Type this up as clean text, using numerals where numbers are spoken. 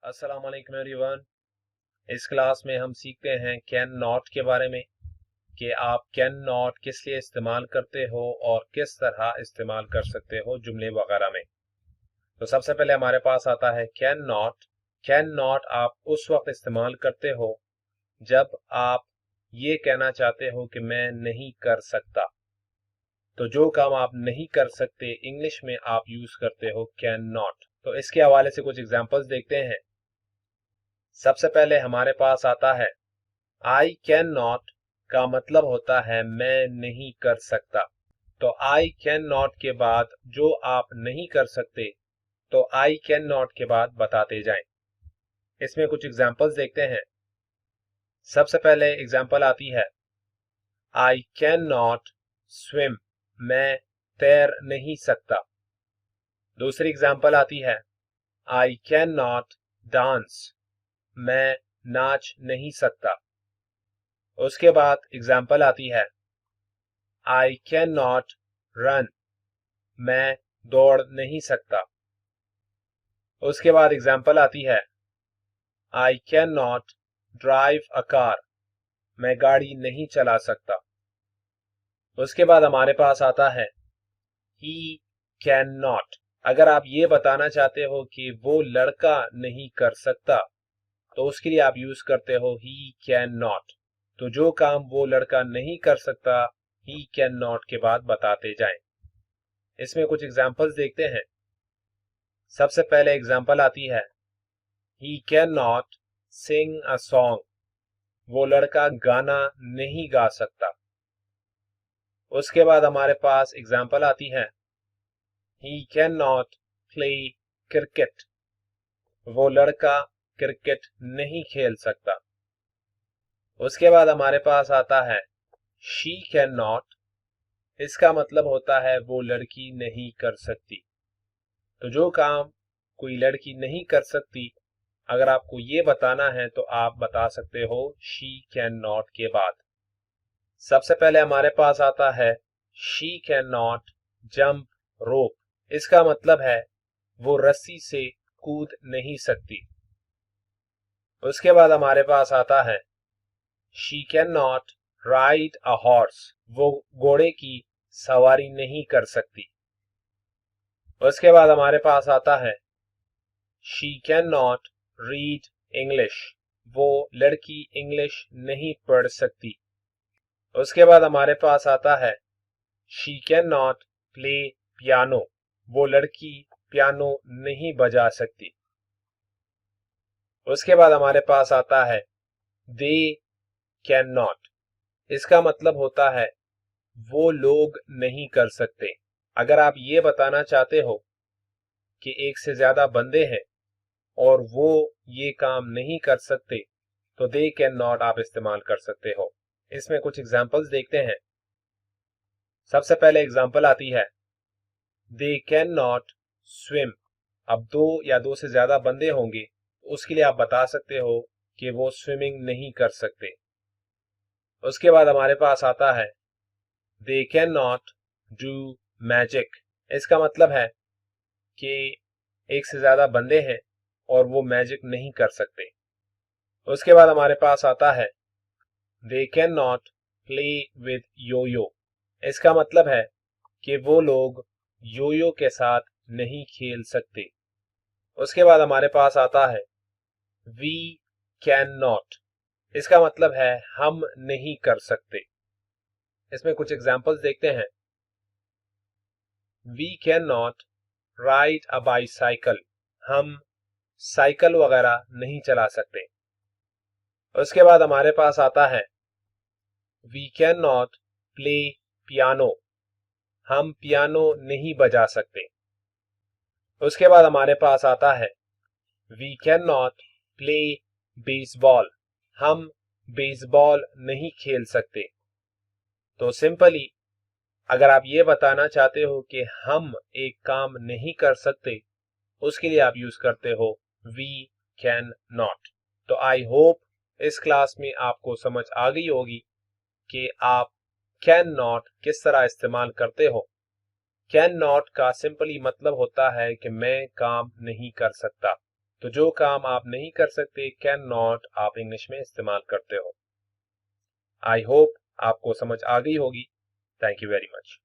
अस्सलाम वालेकुम एवरीवन। इस क्लास में हम सीखते हैं कैन नॉट के बारे में कि आप कैन नॉट किस लिए इस्तेमाल करते हो और किस तरह इस्तेमाल कर सकते हो जुमले वगैरह में। तो सबसे पहले हमारे पास आता है कैन नॉट। कैन नॉट आप उस वक्त इस्तेमाल करते हो जब आप ये कहना चाहते हो कि मैं नहीं कर सकता। तो जो काम आप नहीं कर सकते इंग्लिश में आप यूज करते हो कैन नॉट। तो इसके हवाले से कुछ एग्जांपल्स देखते हैं। सबसे पहले हमारे पास आता है आई कैन नॉट का मतलब होता है मैं नहीं कर सकता। तो आई कैन नॉट के बाद जो आप नहीं कर सकते तो आई कैन नॉट के बाद बताते जाएं। इसमें कुछ एग्जांपल्स देखते हैं। सबसे पहले एग्जांपल आती है आई कैन नॉट स्विम, मैं तैर नहीं सकता। दूसरी एग्जांपल आती है आई कैन नॉट डांस, मैं नाच नहीं सकता। उसके बाद एग्जांपल आती है आई कैन नॉट रन, मैं दौड़ नहीं सकता। उसके बाद एग्जांपल आती है I can not drive a car, मैं गाड़ी नहीं चला सकता। उसके बाद हमारे पास आता है ही कैन नॉट। अगर आप ये बताना चाहते हो कि वो लड़का नहीं कर सकता तो उसके लिए आप यूज करते हो ही कैन नॉट। तो जो काम वो लड़का नहीं कर सकता ही कैन नॉट के बाद बताते जाएं। इसमें कुछ एग्जांपल्स देखते हैं। सबसे पहले एग्जांपल आती है ही can not sing a song, वो लड़का गाना नहीं गा सकता। उसके बाद हमारे पास एग्जांपल आती है ही कैन नॉट प्ले क्रिकेट, वो लड़का क्रिकेट नहीं खेल सकता। उसके बाद हमारे पास आता है शी कैन नॉट, इसका मतलब होता है वो लड़की नहीं कर सकती। तो जो काम कोई लड़की नहीं कर सकती अगर आपको ये बताना है तो आप बता सकते हो शी कैन नॉट के बाद। सबसे पहले हमारे पास आता है she can not jump rope, इसका मतलब है वो रस्सी से कूद नहीं सकती। उसके बाद हमारे पास आता है she can not ride a horse, वो घोड़े की सवारी नहीं कर सकती। उसके बाद हमारे पास आता है she can not read English, वो लड़की इंग्लिश नहीं पढ़ सकती। उसके बाद हमारे पास आता है she can not play piano, वो लड़की पियानो नहीं बजा सकती। उसके बाद हमारे पास आता है दे कैन नॉट, इसका मतलब होता है वो लोग नहीं कर सकते। अगर आप ये बताना चाहते हो कि एक से ज्यादा बंदे हैं और वो ये काम नहीं कर सकते तो दे कैन नॉट आप इस्तेमाल कर सकते हो। इसमें कुछ एग्जांपल्स देखते हैं। सबसे पहले एग्जांपल आती है दे कैन नॉट स्विम। अब दो या दो से ज्यादा बंदे होंगे तो उसके लिए आप बता सकते हो कि वो स्विमिंग नहीं कर सकते। उसके बाद हमारे पास आता है they can not do magic, इसका मतलब है कि एक से ज्यादा बंदे हैं और वो मैजिक नहीं कर सकते। उसके बाद हमारे पास आता है they can not play with yoyo, इसका मतलब है कि वो लोग योयो के साथ नहीं खेल सकते। उसके बाद हमारे पास आता है वी कैन नॉट, इसका मतलब है हम नहीं कर सकते। इसमें कुछ एग्जांपल्स देखते हैं। We can not ride a bicycle, हम साइकिल वगैरह नहीं चला सकते। उसके बाद हमारे पास आता है we can not play piano, हम पियानो नहीं बजा सकते। उसके बाद हमारे पास आता है we can not play baseball, हम बेसबॉल नहीं खेल सकते। तो सिंपली अगर आप ये बताना चाहते हो कि हम एक काम नहीं कर सकते उसके लिए आप यूज करते हो वी कैन नॉट। तो आई होप इस क्लास में आपको समझ आ गई होगी कि आप कैन नॉट किस तरह इस्तेमाल करते हो। कैन नॉट का सिंपली मतलब होता है कि मैं काम नहीं कर सकता। तो जो काम आप नहीं कर सकते, कैन नॉट, आप इंग्लिश में इस्तेमाल करते हो। आई होप आपको समझ आ गई होगी। Thank you very much.